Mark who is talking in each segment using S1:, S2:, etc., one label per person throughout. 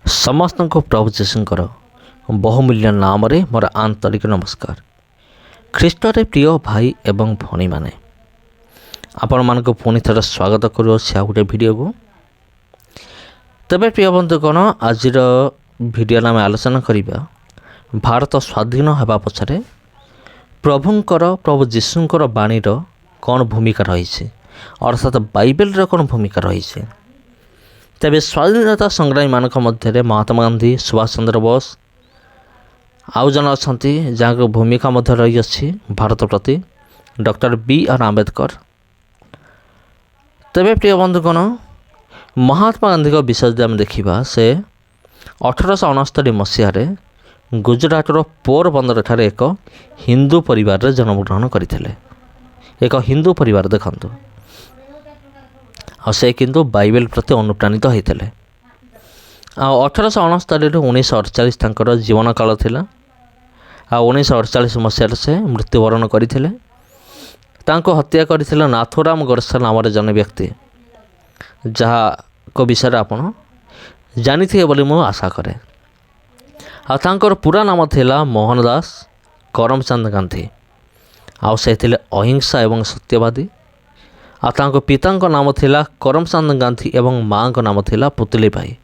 S1: समस्त को प्रभु जीशुंकर बहुमूल्य नाम रे मोर आंतरिक नमस्कार। ख्रीष्टरे प्रिय भाई एवं भणी माने आपण मानक पुणी थर स्वागत करुच्छे गोटे भिडियो को। तबे प्रिय बंधुगण आज भिडियो आम आलोचना करिबा भारत स्वाधीन होगा पछरे प्रभु जीशुंकर बाणीर कौन भूमिका रही अर्थात बाइबेल कौन भूमिका रही। तेबे स्वाधीनता संग्रामी मानक मध्य महात्मा गांधी, सुभाष चंद्र बोस आउ जन अच्छा जहाँ भूमिका मध्य रही अच्छी भारत प्रति डॉक्टर बी.आर. आंबेडकर। तेबे प्रिय बंधुगण महात्मा गांधी को विषय यदि आम देखा से 1869 मसीह गुजरातर पोरबंदर ठारे एक हिंदू परिवार जन्मग्रहण करते। एक हिंदू परिवार देखंतु से किंतु बाइबल प्रति अनुप्राणित होते। 1869 ରୁ 1948 तांकर जीवन काल थिला। 1948 मसीह से मृत्युवरण करथिले। तांको हत्या करथिले नाथुराम गोडसे नामर जन व्यक्ति, जहाँ को विषय आपण जानिथिए बोली मु आशा करे। तांकर पूरा नाम थिला मोहनदास करमचंद गांधी। से थिले अहिंसा एवं सत्यवादी। तांको पितांको नाम थिला करमचंद गांधी एवं माँ को नाम थिला पुतली भाई।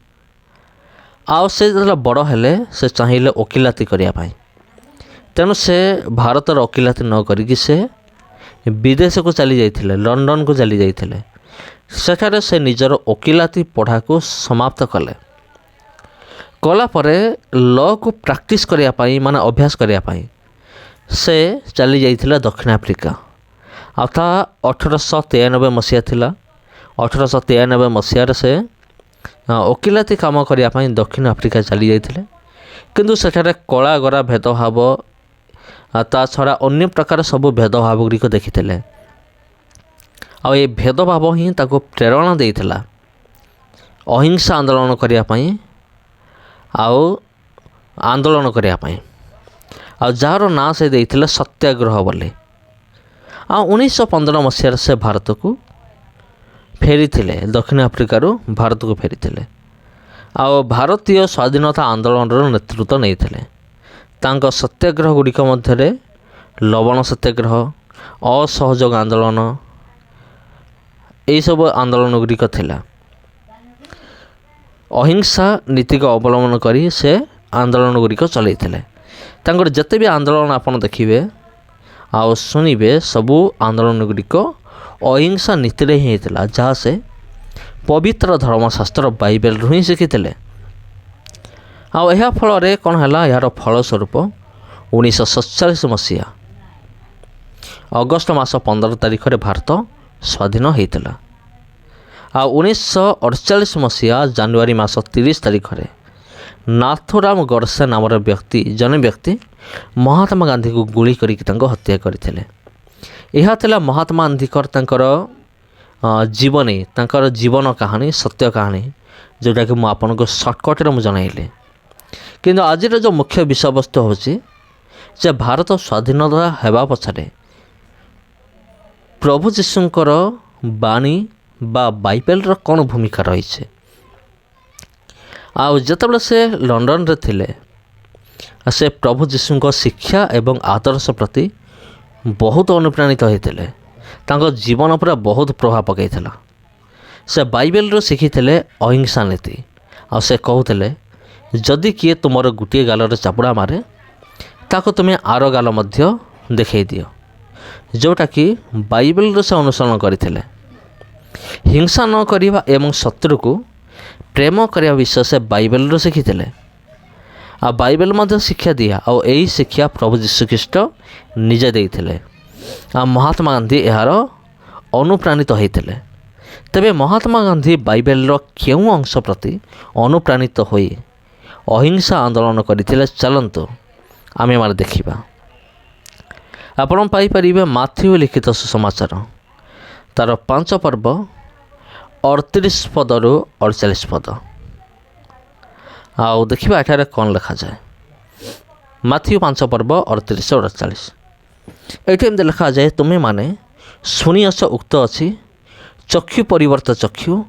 S1: से जो बड़ हेले से चाहिए वकिलाती करने। तेणु से भारतर वकिलाती न करिकी से विदेश को चली जाइथिले, लंडन को चली जाइथिले। सेठारे से निजर वकिलाती पढ़ा को समाप्त कले। कला परे लॉ को प्रैक्टिस करने माने अभ्यास करने से चली जाइथिला दक्षिण आफ्रिका। अथा 1893 मसीहा थिला। 1893 मसीह से वकिलाती काम करने दक्षिण आफ्रिका चली जाइथिले। किंतु सेठारे कला गरा भेदभाव ता छड़ा अन्य प्रकार सब भेदभाव गुड़िक देखिथिले। ये भेदभाव ही ताको प्रेरणा देइथिला अहिंसा आंदोलन करने आंदोलन करने। जार ना से देइथिले सत्याग्रह बोली। 1915 मसीह से भारत को फेरी थिले, दक्षिण आफ्रिका भारत को फेरी थिले। भारतीय स्वाधीनता आंदोलन नेतृत्व नहीं थिले। तांको सत्याग्रह गुड़िक मध्य लवण सत्याग्रह, असहयोग आंदोलन यही सब आंदोलन गुड़िक थिला। अहिंसा नीति को अवलंबन करी से आंदोलन गुड़िक चलई थिले। तांकर जते भी आंदोलन आपण देखिबे शुणवे सबू आंदोलन गुड़िक अहिंसा नीति ही होता, जहाँ से पवित्र धर्मशास्त्र बाइबेल ही शिखी। यह फल कौन है यार फलस्वरूप 1947 मसीहा अगस्ट मास 15 तारिख रे भारत स्वाधीन होता। 1948 मसीहा जानुआरी मास 30 तारिख रे नाथुराम गोडसे नामर जन व्यक्ति महात्मा गांधी को गुली करिक हत्या करथिले। यह थिला महात्मा गांधीकर तांकर जीवनी, तांकर जीवन कहानी, सत्य कहानी, जोटा कि आपन को सर्टकट रे जनइले। किंतु आज जो मुख्य विषय वस्तु होची जे भारत स्वाधीनता हेबा पछरे प्रभु जीशुंकर बाणी बा बाइबेल रो कौन भूमिका रही है। जितेबाला से लंडन रे थिले से प्रभु जीशुंक शिक्षा एवं आदर्श प्रति बहुत अनुप्राणित होते। तांको जीवन पर बहुत प्रभाव पकईला। से बाइबेल रो शिखिथिले अहिंसा नीति। से कहते जदि किए तुमर गोटे गालर चापुड़ा मारे ताको तुम्हें आर गाल मध्य देखई दियो, जोटा कि बाइबेल से अनुसरण करथिले। हिंसा न करिबा एवं शत्रु को प्रेम करने विषय से बाइबेल शिखिथिले। बाइबेल मध्य शिक्षा दिया यही शिक्षा प्रभु जीशु ख्रीष्ट निजे देइथिले। महात्मा गांधी यार अनुप्राणित होते। तेबे महात्मा गांधी बाइबेल केउं अंश प्रति अनुप्राणित होई अहिंसा आंदोलन करथिले चलंतु आमे मार देखिबा। आपण पाई परिबे माथ्यू लिखित सुसमाचार तार 5 पर्व 38 पद रु 48 पद। देखिए एठारे कौन लिखा जाए। माथ्यू 5 पर्व 38 और 48 ये लिखा जाए, तुम्हें माने शुणीअस उक्त अच्छी चक्षु परिवर्त चक्षु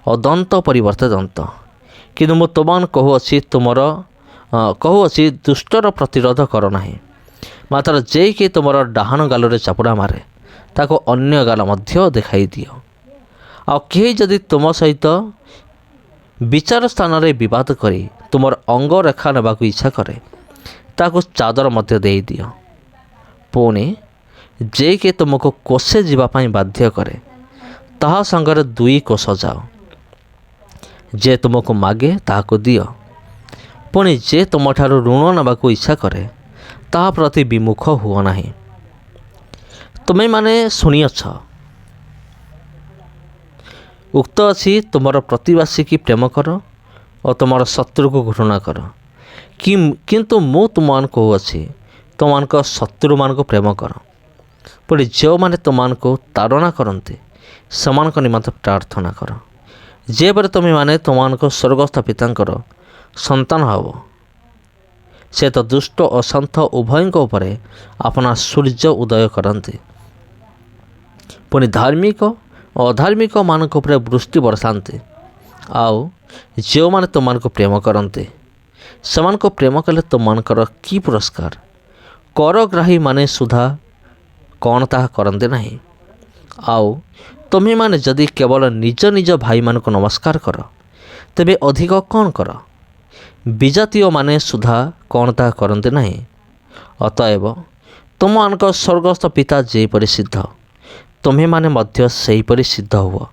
S1: और दंत परिवर्त दंत, କିନ୍ତୁ ମୁଁ ତୁମମାନଙ୍କୁ କହୁଅଛି ଦୁଷ୍ଟର ପ୍ରତିରୋଧ କର ନାହିଁ। ମାତ୍ର ଯେକି ତୁମର ଡାହାଣ ଗାଲରେ ଚାପୁଡ଼ା ମାରେ ତାକୁ ଅନ୍ୟ ଗାଲ ମଧ୍ୟ ଦେଖାଇ ଦିଅ। ଆଉ କେହି ଯଦି ତୁମ ସହିତ ବିଚାର ସ୍ଥାନରେ ବିବାଦ କରି ତୁମର ଅଙ୍ଗରେଖା ନେବାକୁ ଇଚ୍ଛା କରେ ତାକୁ ଚାଦର ମଧ୍ୟ ଦେଇଦିଅ। ପୁଣି ଯେକି ତୁମକୁ କୋଷେ ଯିବା ପାଇଁ ବାଧ୍ୟ କରେ ତାହା ସାଙ୍ଗରେ 2 କୋଷ ଯାଅ। ଯେ ତୁମକୁ ମାଗେ ତାହାକୁ ଦିଅ। ପୁଣି ଯେ ତୁମଠାରୁ ଋଣ ନେବାକୁ ଇଚ୍ଛା କରେ ତାହା ପ୍ରତି ବିମୁଖ ହୁଅ ନାହିଁ। ତୁମେମାନେ ଶୁଣିଅଛ ଉକ୍ତ ଅଛି, ତୁମର ପ୍ରତିବାସୀକି ପ୍ରେମ କର ଓ ତୁମର ଶତ୍ରୁକୁ ଘୃଣା କର। କିନ୍ତୁ ମୁଁ ତୁମମାନଙ୍କୁ କହୁଅଛି, ତୁମମାନଙ୍କ ଶତ୍ରୁମାନଙ୍କୁ ପ୍ରେମ କର। ପୁଣି ଯେଉଁମାନେ ତୁମମାନଙ୍କୁ ତାଡ଼ନା କରନ୍ତି ସେମାନଙ୍କ ନିମନ୍ତେ ପ୍ରାର୍ଥନା କର। ଯେପରି ତୁମେମାନେ ତୁମମାନଙ୍କ ସ୍ୱର୍ଗସ୍ଥ ପିତାଙ୍କର ସନ୍ତାନ ହେବ। ସେ ତ ଦୁଷ୍ଟ ଓ ସନ୍ଥ ଉଭୟଙ୍କ ଉପରେ ଆପଣା ସୂର୍ଯ୍ୟ ଉଦୟ କରନ୍ତି। ପୁଣି ଧାର୍ମିକ ଓ ଅଧାର୍ମିକମାନଙ୍କ ଉପରେ ବୃଷ୍ଟି ବର୍ଷାନ୍ତି। ଆଉ ଯେଉଁମାନେ ତୁମମାନଙ୍କୁ ପ୍ରେମ କରନ୍ତି ସେମାନଙ୍କୁ ପ୍ରେମ କଲେ ତୁମମାନଙ୍କର କି ପୁରସ୍କାର? କରଗ୍ରାହୀମାନେ ସୁଦ୍ଧା କ'ଣ ତାହା କରନ୍ତି ନାହିଁ? ଆଉ ତୁମେମାନେ ଯଦି କେବଳ ନିଜ ନିଜ ଭାଇମାନଙ୍କୁ ନମସ୍କାର କର ତେବେ ଅଧିକ କ'ଣ କର? ବିଜାତୀୟମାନେ ସୁଦ୍ଧା କ'ଣ ତାହା କରନ୍ତି ନାହିଁ? ଅତଏବ ତୁମମାନଙ୍କ ସ୍ୱର୍ଗସ୍ଥ ପିତା ଯେପରି ସିଦ୍ଧ ତୁମେମାନେ ମଧ୍ୟ ସେହିପରି ସିଦ୍ଧ ହୁଅ।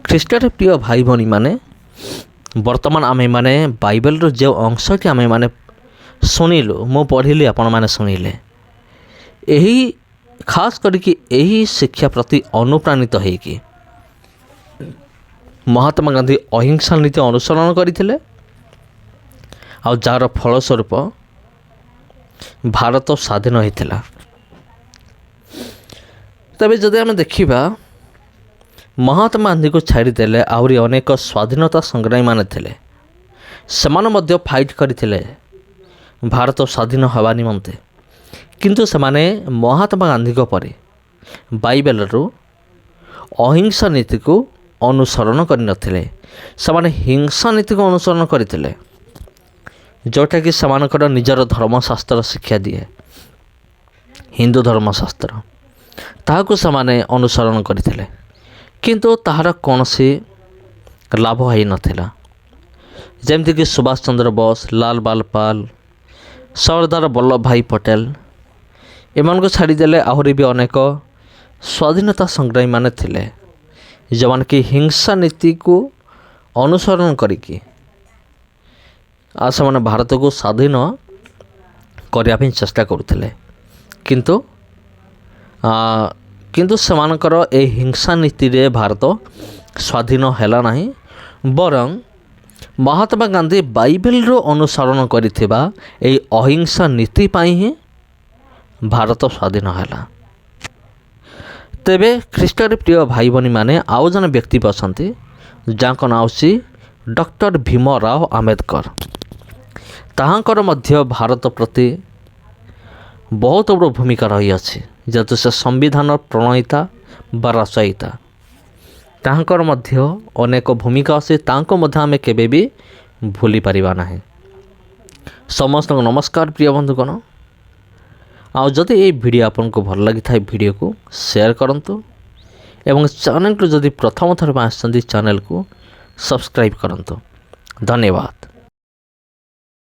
S1: ଖ୍ରୀଷ୍ଟରେ ପ୍ରିୟ ଭାଇ ଭଉଣୀମାନେ, ବର୍ତ୍ତମାନ ଆମେମାନେ ବାଇବେଲର ଯେଉଁ ଅଂଶଟି ଆମେମାନେ ଶୁଣିଲୁ, ମୁଁ ପଢ଼ିଲି, ଆପଣମାନେ ଶୁଣିଲେ, ଏହି ଖାସ୍ କରିକି ଏହି ଶିକ୍ଷା ପ୍ରତି ଅନୁପ୍ରାଣିତ ହୋଇକି ମହାତ୍ମା ଗାନ୍ଧୀ ଅହିଂସା ନୀତି ଅନୁସରଣ କରିଥିଲେ। ଆଉ ଯାହାର ଫଳସ୍ୱରୂପ ଭାରତ ସ୍ୱାଧୀନ ହୋଇଥିଲା। ତେବେ ଯଦି ଆମେ ଦେଖିବା, ମହାତ୍ମା ଗାନ୍ଧୀକୁ ଛାଡ଼ିଦେଲେ ଆହୁରି ଅନେକ ସ୍ୱାଧୀନତା ସଂଗ୍ରାମୀମାନେ ଥିଲେ। ସେମାନେ ମଧ୍ୟ ଫାଇଟ୍ କରିଥିଲେ ଭାରତ ସ୍ୱାଧୀନ ହେବା ନିମନ୍ତେ। କିନ୍ତୁ ସେମାନେ ମହାତ୍ମା ଗାନ୍ଧୀଙ୍କ ପରି ବାଇବେଲରୁ ଅହିଂସା ନୀତିକୁ ଅନୁସରଣ କରିନଥିଲେ। ସେମାନେ ହିଂସା ନୀତିକୁ ଅନୁସରଣ କରିଥିଲେ, ଯେଉଁଟାକି ସେମାନଙ୍କର ନିଜର ଧର୍ମଶାସ୍ତ୍ର ଶିକ୍ଷା ଦିଏ। ହିନ୍ଦୁ ଧର୍ମଶାସ୍ତ୍ର ତାହାକୁ ସେମାନେ ଅନୁସରଣ କରିଥିଲେ, କିନ୍ତୁ ତାହାର କୌଣସି ଲାଭ ହୋଇନଥିଲା। ଯେମିତିକି ସୁଭାଷ ଚନ୍ଦ୍ର ବୋଷ, ଲାଲ ବାଲପାଲ, ସର୍ଦ୍ଦାର ବଲ୍ଲଭ ଭାଇ ପଟେଲ, ଏମାନଙ୍କୁ ଛାଡ଼ିଦେଲେ ଆହୁରି ବି ଅନେକ ସ୍ୱାଧୀନତା ସଂଗ୍ରାମୀମାନେ ଥିଲେ, ଯେଉଁମାନେ କି ହିଂସା ନୀତିକୁ ଅନୁସରଣ କରିକି ସେମାନେ ଭାରତକୁ ସ୍ୱାଧୀନ କରିବା ପାଇଁ ଚେଷ୍ଟା କରୁଥିଲେ। କିନ୍ତୁ ସେମାନଙ୍କର ଏହି ହିଂସା ନୀତିରେ ଭାରତ ସ୍ୱାଧୀନ ହେଲା ନାହିଁ। ବରଂ ମହାତ୍ମା ଗାନ୍ଧୀ ବାଇବେଲରୁ ଅନୁସରଣ କରିଥିବା ଏହି ଅହିଂସା ନୀତି ପାଇଁ ହିଁ ଭାରତ ସ୍ୱାଧୀନ ହେଲା। ତେବେ ଖ୍ରୀଷ୍ଟରେ ପ୍ରିୟ ଭାଇ ଭଉଣୀମାନେ, ଆଉ ଜଣେ ବ୍ୟକ୍ତି ଅଛନ୍ତି ଯାହାଙ୍କ ନାଁ ହେଉଛି ଡକ୍ଟର ଭୀମରାଓ ଆମ୍ବେଦକର। ତାହାଙ୍କର ମଧ୍ୟ ଭାରତ ପ୍ରତି ବହୁତ ବଡ଼ ଭୂମିକା ରହିଅଛି, ଯେହେତୁ ସେ ସମ୍ବିଧାନ ପ୍ରଣୟିତା ବା ରଚୟିତା। ତାହାଙ୍କର ମଧ୍ୟ ଅନେକ ଭୂମିକା ଅଛି, ତାଙ୍କୁ ମଧ୍ୟ ଆମେ କେବେ ବି ଭୁଲି ପାରିବା ନାହିଁ। ସମସ୍ତଙ୍କୁ ନମସ୍କାର ପ୍ରିୟ ବନ୍ଧୁଗଣ। ଆଉ ଯଦି ଏହି ଭିଡ଼ିଓ ଆପଣଙ୍କୁ ଭଲ ଲାଗିଥାଏ, ଭିଡ଼ିଓକୁ ସେୟାର କରନ୍ତୁ ଏବଂ ଚ୍ୟାନେଲକୁ ଯଦି ପ୍ରଥମ ଥର ପାଇଁ ଆସିଛନ୍ତି ଚ୍ୟାନେଲକୁ ସବସ୍କ୍ରାଇବ୍ କରନ୍ତୁ। ଧନ୍ୟବାଦ।